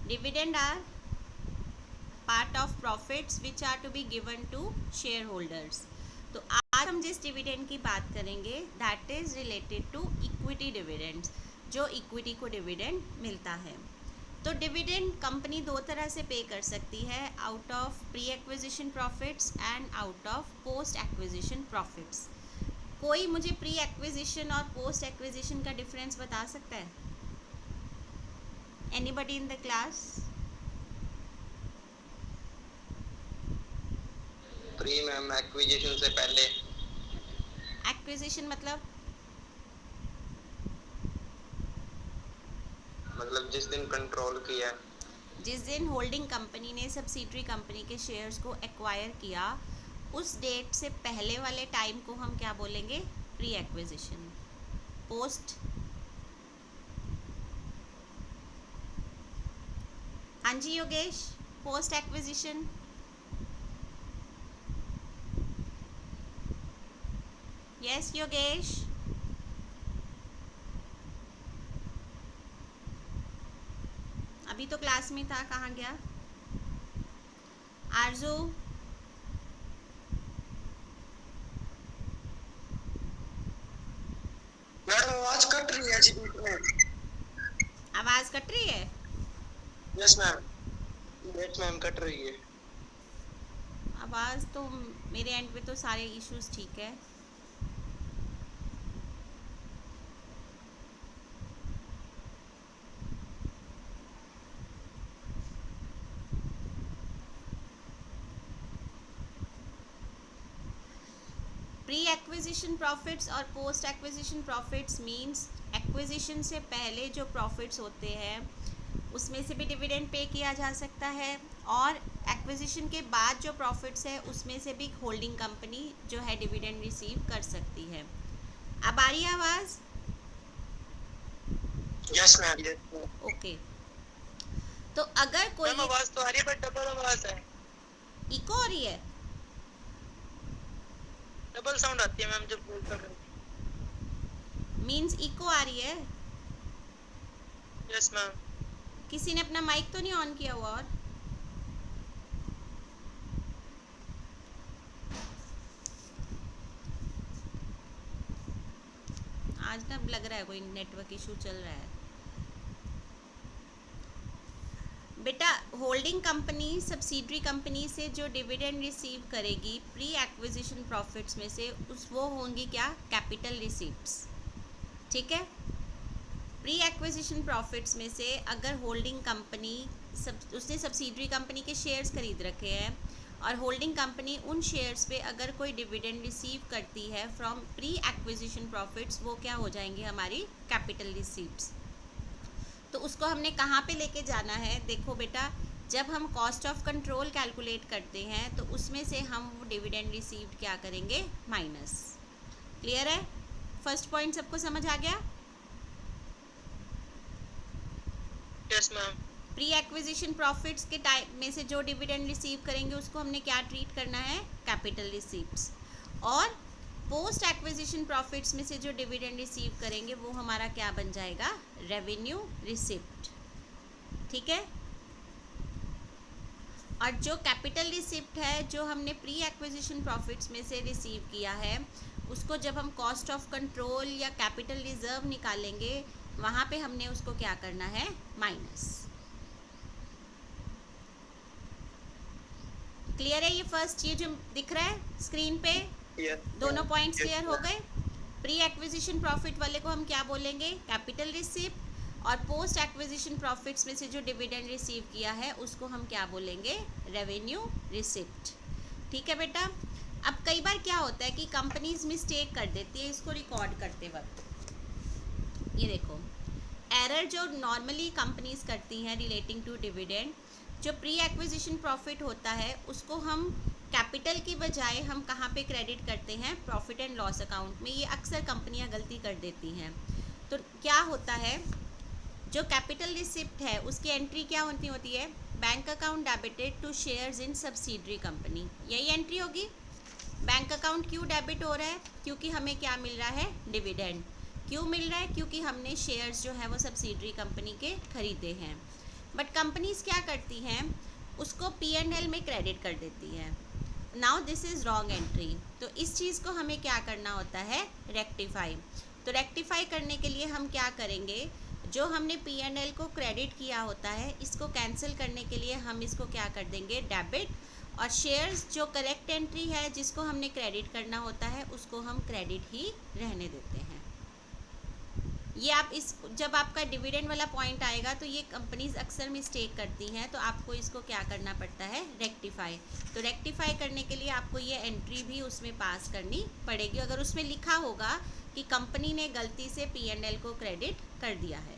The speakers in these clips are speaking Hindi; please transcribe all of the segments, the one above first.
Dividend are part of profits which are to be given to share holders. तो आज हम जिस डिविडेंड की बात करेंगे that is related to equity dividends, जो इक्विटी को डिविडेंड मिलता है। तो डिविडेंड कंपनी दो तरह से पे कर सकती है, out of pre acquisition profits and out of post acquisition profits. कोई मुझे प्री एक्विजिशन और पोस्ट एक्विजिशन का डिफरेंस बता सकता है? Anybody in the class? Pre ma'am acquisition से पहले। एक्विजिशन मतलब जिस दिन कंट्रोल किया, जिस दिन होल्डिंग कंपनी ने सब्सिडरी कंपनी के शेयर्स को एक्वायर किया, उस डेट से पहले वाले टाइम को हम क्या बोलेंगे? Pre acquisition. पोस्ट, हाँ जी Yogesh, post acquisition? Yes Yogesh, अभी तो क्लास में था, कहाँ गया? आरजू, मैडम आवाज कट रही है जी बीच में। आवाज़ कट रही है? Yes ma'am, yes ma'am cut रही है। आवाज़ तो मेरे एंड पे तो सारे इश्यूज ठीक है। प्री एक्विजिशन प्रॉफिट्स और post acquisition profits means acquisition से पहले जो प्रॉफिट्स होते हैं उसमें से भी डिविडेंड पे किया जा सकता है, और एक्विजिशन के बाद जो प्रॉफिट्स है उसमें से भी होल्डिंग कंपनी जो है डिविडेंड रिसीव कर सकती है। अब आ रही है आवाज़? Yes ma'am, yes ma'am. Okay, तो अगर कोई मैम आवाज तो आ रही है बट डबल आवाज है, इको हो रही है, डबल साउंड आती है मैम जब बोल कर। मींस इको आ रही है। Yes ma'am. किसी ने अपना माइक तो नहीं ऑन किया हुआ? और आज ना लग रहा है कोई नेटवर्क इशू चल रहा है। बेटा, होल्डिंग कंपनी सब्सिडरी कंपनी से जो डिविडेंड रिसीव करेगी प्री एक्विजिशन प्रॉफिट्स में से, वो होंगी क्या? Capital receipts. ठीक है, प्री एक्विजिशन प्रॉफिट्स में से अगर होल्डिंग कंपनी उसने सब्सिडरी कंपनी के शेयर्स खरीद रखे हैं और होल्डिंग कंपनी उन शेयर्स पे अगर कोई डिविडेंड रिसीव करती है फ्रॉम प्री एक्विजिशन प्रॉफिट्स, वो क्या हो जाएंगे? हमारी कैपिटल रिसीप्ट्स। तो उसको हमने कहाँ पे लेके जाना है? देखो बेटा, जब हम कॉस्ट ऑफ कंट्रोल कैलकुलेट करते हैं तो उसमें से हम वो डिविडेंड रिसीव्ड क्या करेंगे? माइनस। क्लियर है? फर्स्ट पॉइंट सबको समझ आ गया? Yes ma'am. Pre acquisition profits के टाइम में से जो डिविडेंड रिसीव करेंगे उसको हमने क्या ट्रीट करना है? Capital receipts. और पोस्ट एक्विजिशन प्रॉफिट्स में से जो डिविडेंड रिसीव करेंगे वो हमारा क्या बन जाएगा? Revenue receipt. ठीक है, और जो कैपिटल रिसिप्ट है जो हमने प्री एक्विजिशन प्रॉफिट्स में से रिसीव किया है, उसको जब हम कॉस्ट ऑफ कंट्रोल या कैपिटल रिजर्व निकालेंगे वहाँ पे हमने उसको क्या करना है? माइनस। क्लियर है? ये फर्स्ट ये जो दिख रहा है स्क्रीन पे, दोनों पॉइंट्स क्लियर हो गए? प्री एक्विजिशन प्रॉफिट वाले को हम क्या बोलेंगे? कैपिटल रिसिप्ट, और पोस्ट एक्विजिशन प्रॉफिट्स में से जो डिविडेंड रिसीव किया है उसको हम क्या बोलेंगे? Revenue receipt. ठीक है बेटा, अब कई बार क्या होता है कि कंपनीज मिस्टेक कर देती है इसको रिकॉर्ड करते वक्त। ये देखो, एरर जो नॉर्मली कंपनीज करती हैं रिलेटिंग टू डिविडेंड, जो प्री एक्विजिशन प्रॉफिट होता है उसको हम कैपिटल की बजाय हम कहाँ पे क्रेडिट करते हैं? प्रॉफिट एंड लॉस अकाउंट में। ये अक्सर कंपनियां गलती कर देती हैं। तो क्या होता है, जो कैपिटल रिसिप्ट है उसकी एंट्री क्या होती है? Bank account debited to shares in subsidiary company, यही एंट्री होगी। बैंक अकाउंट क्यों डेबिट हो रहा है? क्योंकि हमें क्या मिल रहा है? डिविडेंड। क्यों मिल रहा है? क्योंकि हमने शेयर्स जो है वो सब्सिडरी कंपनी के खरीदे हैं। बट कंपनीज क्या करती हैं, उसको P&L में क्रेडिट कर देती है। Now this is wrong entry. तो इस चीज़ को हमें क्या करना होता है, रेक्टिफाई। तो रेक्टिफाई करने के लिए हम क्या करेंगे, जो हमने P&L को क्रेडिट किया होता है इसको कैंसिल करने के लिए हम इसको क्या कर देंगे, डेबिट। और शेयर्स जो करेक्ट एंट्री है जिसको हमने क्रेडिट करना होता है उसको हम क्रेडिट ही रहने देते हैं। ये आप इस जब आपका डिविडेंड वाला पॉइंट आएगा तो ये कंपनीज अक्सर मिस्टेक करती हैं, तो आपको इसको क्या करना पड़ता है, रेक्टिफाई। तो रेक्टिफाई करने के लिए आपको ये एंट्री भी उसमें पास करनी पड़ेगी, अगर उसमें लिखा होगा कि कंपनी ने गलती से P&L को क्रेडिट कर दिया है।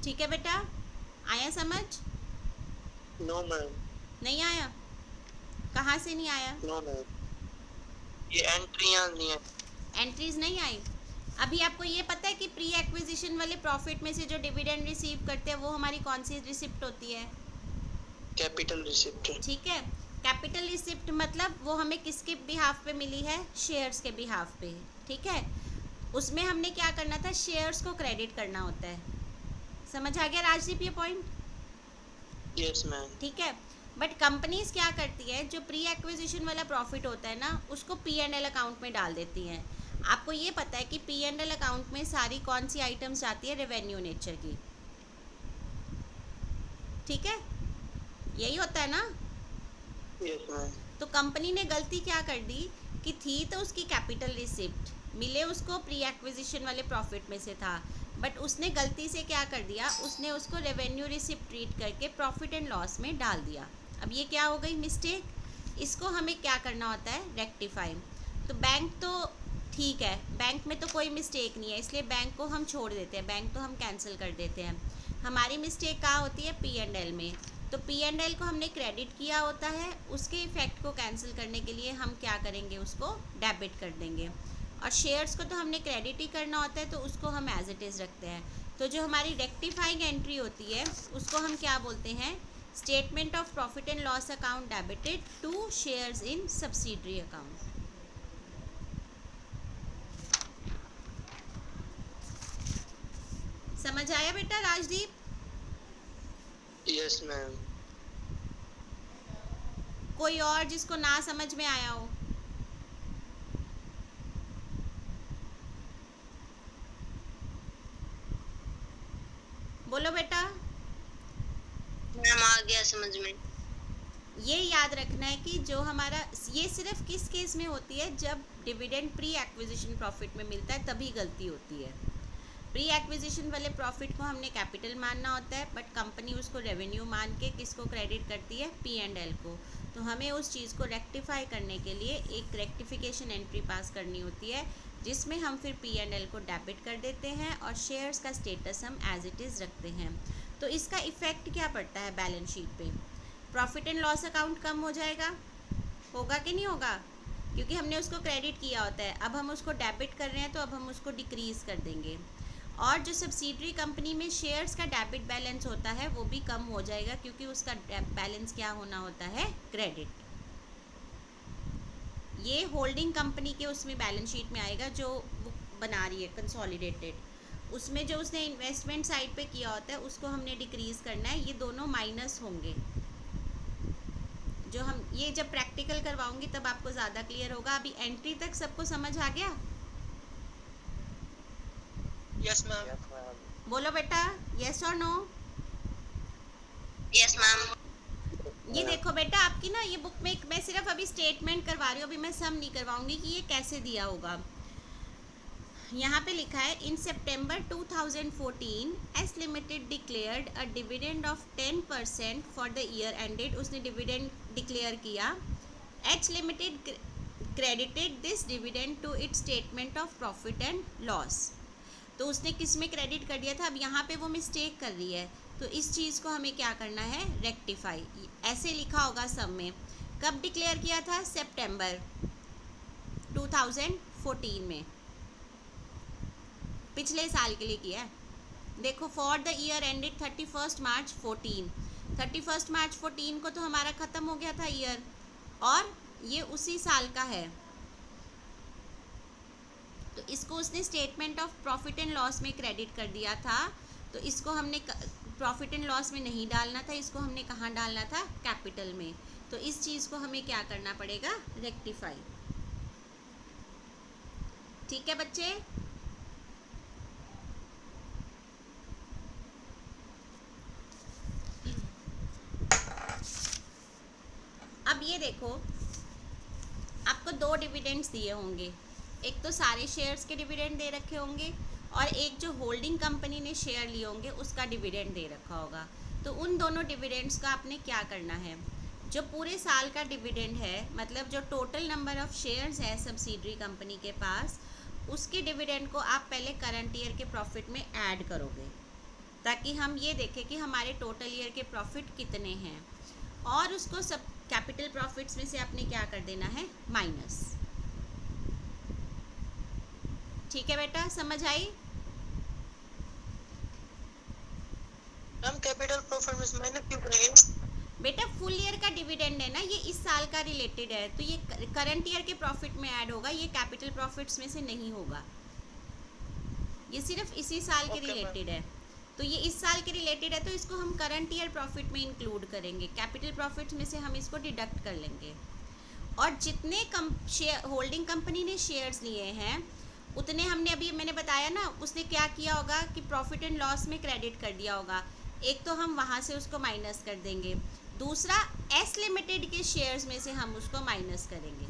ठीक है बेटा, आया समझ? No ma'am. नहीं आया? कहाँ से नहीं आया? नो मैम, ये एंट्रियां नहीं है। एंट्रीज नहीं आई। अभी आपको ये पता है कि प्री एक्विजिशन वाले प्रॉफिट में से जो डिविडेंड रिसीव करते हैं वो हमारी कौन सी रिसिप्ट होती है, कैपिटल रिसिप्ट। ठीक है, कैपिटल रिसिप्ट मतलब वो हमें किसके बिहाफ पे मिली है, शेयर्स के बिहाफ पे, ठीक है। उसमें हमने क्या करना था, शेयर्स को क्रेडिट करना होता है। समझ आ गया राजदीप ये पॉइंट? Yes ma'am. ठीक है, बट कंपनीज क्या करती है, जो प्री एक्विजिशन वाला प्रॉफिट होता है ना उसको P&L अकाउंट में डाल देती हैं। आपको ये पता है कि P&L अकाउंट में सारी कौन सी आइटम्स जाती है, रेवेन्यू नेचर की, ठीक है, यही होता है ना। Yes ma'am. तो कंपनी ने गलती क्या कर दी कि थी तो उसकी कैपिटल रिसिप्ट, मिले उसको प्री एक्विजिशन वाले प्रॉफिट में से था, बट उसने गलती से क्या कर दिया, उसने उसको रेवेन्यू रिसिप्ट ट्रीट करके प्रॉफिट एंड लॉस में डाल दिया। अब ये क्या हो गई, मिस्टेक। इसको हमें क्या करना होता है, रेक्टिफाई। तो बैंक तो ठीक है, बैंक में तो कोई मिस्टेक नहीं है इसलिए बैंक को हम छोड़ देते हैं, बैंक तो हम कैंसिल कर देते हैं। हमारी मिस्टेक कहाँ होती है, P&L में। तो P&L को हमने क्रेडिट किया होता है, उसके इफेक्ट को कैंसिल करने के लिए हम क्या करेंगे, उसको डेबिट कर देंगे। और शेयर्स को तो हमने क्रेडिट ही करना होता है तो उसको हम एज इट इज़ रखते हैं। तो जो हमारी रेक्टिफाइंग एंट्री होती है उसको हम क्या बोलते हैं, statement of profit and loss account debited to shares in subsidiary account. समझ आया बेटा राजदीप? Yes ma'am. कोई और जिसको ना समझ में आया हो? बोलो बेटा। मैम आ गया समझ में। ये याद रखना है कि जो हमारा, ये सिर्फ किस केस में होती है, जब डिविडेंड प्री एक्विजिशन प्रॉफिट में मिलता है तभी गलती होती है। प्री एक्विजिशन वाले प्रॉफिट को हमने कैपिटल मानना होता है, बट कंपनी उसको रेवेन्यू मान के किसको क्रेडिट करती है, P&L को। तो हमें उस चीज़ को रेक्टिफाई करने के लिए एक रेक्टिफिकेशन एंट्री पास करनी होती है, जिसमें हम फिर P&L को डेबिट कर देते हैं और शेयर्स का स्टेटस हम एज इट इज़ रखते हैं। तो इसका इफ़ेक्ट क्या पड़ता है बैलेंस शीट पे, प्रॉफिट एंड लॉस अकाउंट कम हो जाएगा, होगा कि नहीं होगा, क्योंकि हमने उसको क्रेडिट किया होता है। अब हम उसको डेबिट कर रहे हैं तो अब हम उसको डिक्रीज़ कर देंगे। और जो सब्सिडरी कंपनी में शेयर्स का डेबिट बैलेंस होता है वो भी कम हो जाएगा, क्योंकि उसका बैलेंस क्या होना होता है, क्रेडिट। ये होल्डिंग कंपनी के उसमें बैलेंस शीट में आएगा जो वो बना रही है कंसोलिडेटेड, उसमें जो उसने इन्वेस्टमेंट साइड पे किया होता है उसको हमने डिक्रीज़ करना है। ये दोनों माइनस होंगे। जो हम ये जब प्रैक्टिकल करवाऊंगी तब आपको ज़्यादा क्लियर होगा। अभी एंट्री तक सबको समझ आ गया? Yes ma'am. बोलो बेटा, यस और नो? Yes ma'am. ये देखो बेटा, आपकी ना ये बुक में मैं सिर्फ अभी स्टेटमेंट करवा रही हूँ, अभी मैं सम नहीं करवाऊंगी कि ये कैसे दिया होगा। यहाँ पे लिखा है, in September 2014 S limited declared a dividend of 10% for the year ended. उसने डिविडेंड डिक्लेयर किया। H limited credited this dividend to its statement of profit and loss. तो उसने किस में क्रेडिट कर दिया था, अब यहाँ पे वो मिस्टेक कर रही है, तो इस चीज़ को हमें क्या करना है, रेक्टिफाई। ऐसे लिखा होगा सब में। कब डिक्लेयर किया था, सितंबर 2014 में, पिछले साल के लिए किया है। देखो, फॉर द ईयर एंडेड 31 मार्च 14, 31 मार्च 14 को तो हमारा ख़त्म हो गया था ईयर, और ये उसी साल का है। तो इसको उसने statement of profit and loss में क्रेडिट कर दिया था। तो इसको हमने प्रॉफिट एंड लॉस में नहीं डालना था, इसको हमने कहाँ डालना था, कैपिटल में। तो इस चीज़ को हमें क्या करना पड़ेगा, रेक्टिफाई। ठीक है बच्चे। अब ये देखो, आपको 2 डिविडेंड्स दिए होंगे, एक तो सारे शेयर्स के डिविडेंड दे रखे होंगे और एक जो होल्डिंग कंपनी ने शेयर लिए होंगे उसका डिविडेंड दे रखा होगा। तो उन दोनों डिविडेंड्स का आपने क्या करना है, जो पूरे साल का डिविडेंड है, मतलब जो टोटल नंबर ऑफ शेयर्स है सब्सिडरी कंपनी के पास, उसके डिविडेंड को आप पहले करंट ईयर के प्रॉफिट में ऐड करोगे, ताकि हम ये देखें कि हमारे टोटल ईयर के प्रॉफिट कितने हैं, और उसको सब कैपिटल प्रॉफिट्स में से आपने क्या कर देना है, माइनस। ठीक है बेटा, समझ आई? मैम कैपिटल प्रॉफिट में माइनस क्यों करेंगे? बेटा फुल ईयर का डिविडेंड है ना, ये इस साल का रिलेटेड है, तो ये करंट ईयर के प्रॉफिट में ऐड होगा, ये कैपिटल प्रॉफिट्स में से नहीं होगा, ये सिर्फ इसी साल के रिलेटेड है। तो ये इस साल के रिलेटेड है, तो इसको हम करंट ईयर प्रॉफिट में इंक्लूड करेंगे, कैपिटल प्रॉफिट्स में से हम इसको डिडक्ट कर लेंगे। और जितने होल्डिंग कंपनी ने शेयर्स लिए हैं उतने हमने, अभी मैंने बताया ना, उसने क्या किया होगा कि प्रॉफिट एंड लॉस में क्रेडिट कर दिया होगा। एक तो हम वहाँ से उसको माइनस कर देंगे, दूसरा एस लिमिटेड के शेयर्स में से हम उसको माइनस करेंगे।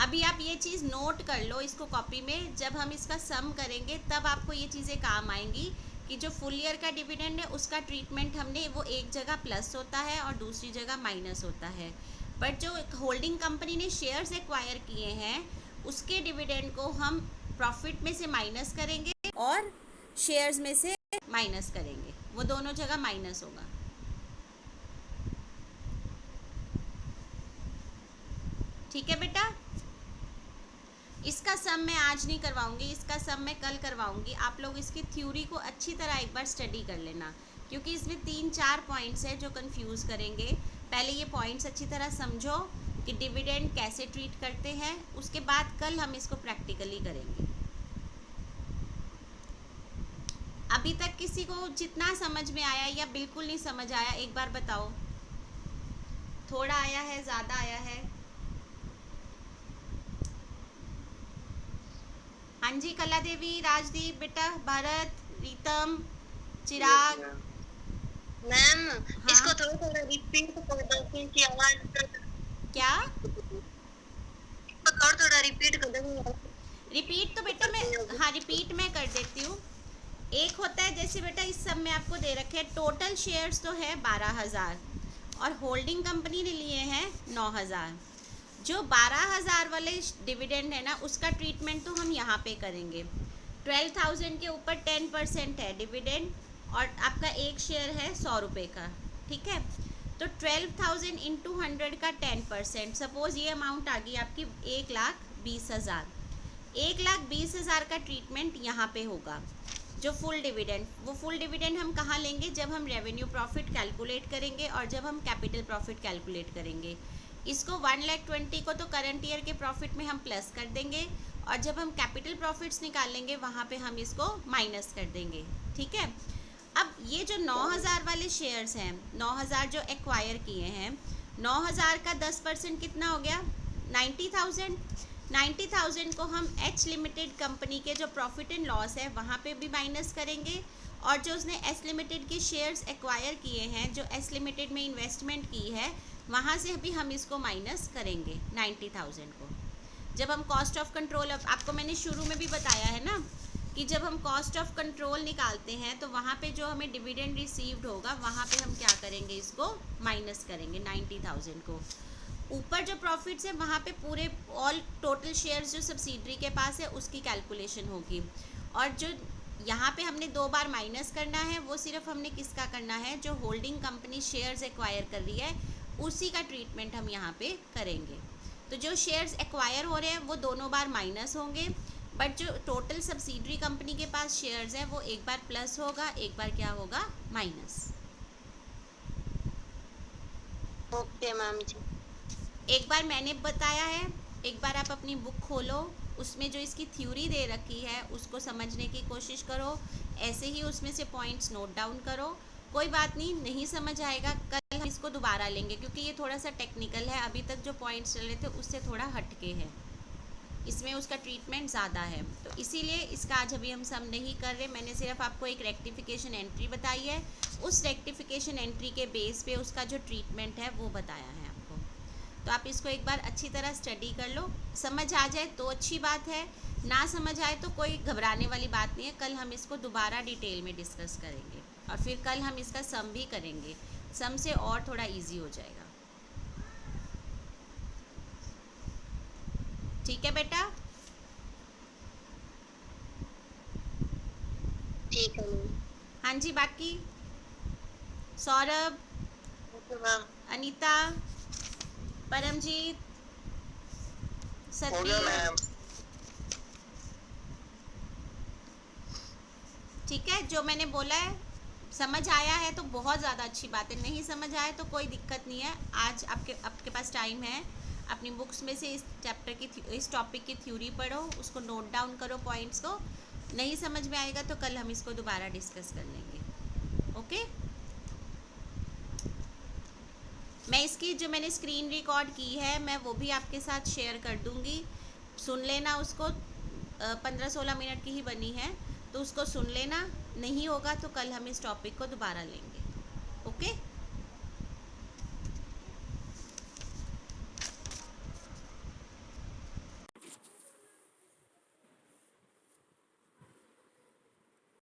अभी आप ये चीज़ नोट कर लो इसको कॉपी में, जब हम इसका सम करेंगे तब आपको ये चीज़ें काम आएंगी कि जो फुल ईयर का डिविडेंड है उसका ट्रीटमेंट हमने, वो एक जगह प्लस होता है और दूसरी जगह माइनस होता है, बट जो होल्डिंग कंपनी ने शेयर्स एक्वायर किए हैं उसके डिविडेंड को हम प्रॉफिट में से माइनस करेंगे और शेयर्स में से माइनस करेंगे, वो दोनों जगह माइनस होगा। ठीक है बेटा, इसका सम मैं आज नहीं करवाऊंगी, इसका सम मैं कल करवाऊंगी। आप लोग इसकी थ्योरी को अच्छी तरह एक बार स्टडी कर लेना, क्योंकि इसमें 3-4 पॉइंट्स हैं जो कंफ्यूज करेंगे। पहले ये पॉइंट्स अच्छी तरह समझो कि डिविडेंड कैसे ट्रीट करते हैं, उसके बाद कल हम इसको प्रैक्टिकली करेंगे। अभी तक किसी को जितना समझ में आया या बिल्कुल नहीं समझ आया, एक बार बताओ, थोड़ा आया है, ज़्यादा आया है? हाँ जी, कला देवी, राजदीप बेटा, भरत, रीतम, चिराग। मैम हाँ? इसको थोड़ा रिपीट कर दो क्योंकि आवाज क्या? थोड़ा रिपीट कर दो। रिपीट तो बेटा मैं, हाँ रिपीट मैं कर देती हूँ। एक होता है, जैसे बेटा इस सब में आपको दे रखे हैं, टोटल शेयर्स तो है 12,000 और होल्डिंग कंपनी ने लिए हैं 9,000। जो 12,000 वाले डिविडेंड है ना, उसका ट्रीटमेंट तो हम यहाँ पे करेंगे। 12,000 के ऊपर 10% है डिविडेंड और आपका एक शेयर है 100 रुपये का। ठीक है, तो 12,000 इंटू 100 का 10%, सपोज ये अमाउंट आ गई आपकी 1,20,000। 1,20,000 का ट्रीटमेंट यहाँ पे होगा। जो फुल डिविडेंड, वो फुल डिविडेंड हम कहाँ लेंगे, जब हम रेवेन्यू प्रॉफिट कैलकुलेट करेंगे और जब हम कैपिटल प्रॉफिट कैलकुलेट करेंगे। इसको 1,20,000 को तो करंट ईयर के प्रॉफिट में हम प्लस कर देंगे और जब हम कैपिटल प्रॉफिट्स निकालेंगे वहाँ पे हम इसको माइनस कर देंगे। ठीक है, अब ये जो 9,000 वाले शेयर्स हैं, 9,000 जो एक्वायर किए हैं, 9,000 का 10% कितना हो गया, 90,000। 90,000 को हम एच लिमिटेड कंपनी के जो प्रॉफिट एंड लॉस है वहाँ पे भी माइनस करेंगे, और जो उसने एस लिमिटेड के शेयर्स एक्वायर किए हैं, जो एस लिमिटेड में इन्वेस्टमेंट की है, वहाँ से भी हम इसको माइनस करेंगे 90,000 को। जब हम कॉस्ट ऑफ कंट्रोल, आपको मैंने शुरू में भी बताया है ना कि जब हम कॉस्ट ऑफ कंट्रोल निकालते हैं तो वहाँ पे जो हमें डिविडेंड रिसीव्ड होगा वहाँ पे हम क्या करेंगे, इसको माइनस करेंगे 90,000 को। ऊपर जो प्रॉफिट्स है वहाँ पे पूरे ऑल टोटल शेयर्स जो सब्सिडरी के पास है उसकी कैलकुलेशन होगी, और जो यहाँ पे हमने 2 बार माइनस करना है वो सिर्फ हमने किसका करना है, जो होल्डिंग कंपनी शेयर्स एक्वायर कर रही है उसी का ट्रीटमेंट हम यहाँ पे करेंगे। तो जो शेयर्स एक्वायर हो रहे हैं वो दोनों बार माइनस होंगे, बट जो टोटल सब्सिडरी कंपनी के पास शेयर्स है वो एक बार प्लस होगा, एक बार क्या होगा, माइनस। ओके मैम जी। एक बार मैंने बताया है, एक बार आप अपनी बुक खोलो उसमें जो इसकी थ्योरी दे रखी है उसको समझने की कोशिश करो, ऐसे ही उसमें से पॉइंट्स नोट डाउन करो। कोई बात नहीं, नहीं समझ आएगा कल हम इसको दोबारा लेंगे, क्योंकि ये थोड़ा सा टेक्निकल है, अभी तक जो पॉइंट्स चल रहे थे उससे थोड़ा हटके है, इसमें उसका ट्रीटमेंट ज़्यादा है, तो इसीलिए इसका आज अभी हम सम नहीं कर रहे। मैंने सिर्फ आपको एक रेक्टिफिकेशन एंट्री बताई है, उस रेक्टिफिकेशन एंट्री के बेस पे उसका जो ट्रीटमेंट है वो बताया है आपको। तो आप इसको एक बार अच्छी तरह स्टडी कर लो, समझ आ जाए तो अच्छी बात है, ना समझ आए तो कोई घबराने वाली बात नहीं है। कल हम इसको दोबारा डिटेल में डिस्कस करेंगे और फिर कल हम इसका सम भी करेंगे, सम से और थोड़ा ईजी हो जाएगा। ठीक है बेटा? ठीक है मैम। हाँ जी, बाकी सौरभ, मैम अनीता, परमजीत, हो गया सत्य, मैम। ठीक है? जो मैंने बोला है समझ आया है तो बहुत ज़्यादा अच्छी बात है, नहीं समझ आए तो कोई दिक्कत नहीं है। आज आपके पास टाइम है, अपनी बुक्स में से इस चैप्टर की इस टॉपिक की थ्योरी पढ़ो, उसको नोट डाउन करो पॉइंट्स को, नहीं समझ में आएगा तो कल हम इसको दोबारा डिस्कस कर लेंगे। ओके? मैं इसकी जो मैंने स्क्रीन रिकॉर्ड की है मैं वो भी आपके साथ शेयर कर दूँगी, सुन लेना उसको। 15-16 मिनट की ही बनी है, तो उसको सुन लेना, नहीं होगा तो कल हम इस टॉपिक को दोबारा लेंगे। ओके?